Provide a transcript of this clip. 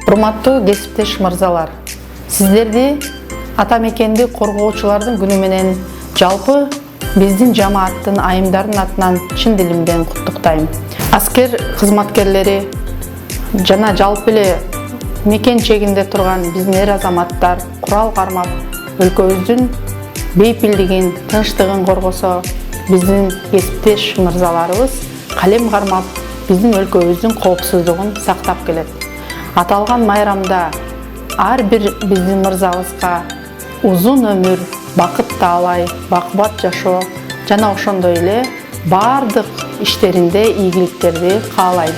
Урматтуу кесиптеш мырзалар, сиздерди ата мекенди коргоочулардын күнү менен жалпы биздин жамааттын айымдардын атынан чын дилимден куттуктайм. Аскер кызматкерлери жана жалпы эле мекен чегинде турган биздин эр азаматтар курал кармап, өлкөбүздүн бейпилдигин, тынчтыгын коргосо, биздин кесиптеш мырзаларыбыз калем кармап, биздин өлкөбүздүн коопсуздугун сактап келет. Аталган майрамда ар бир биздин мырзабызга узун өмүр, бакыт таалай, бакубат жашоо жана ошондой эле баардык иштеринде ийгиликтерди каалайм.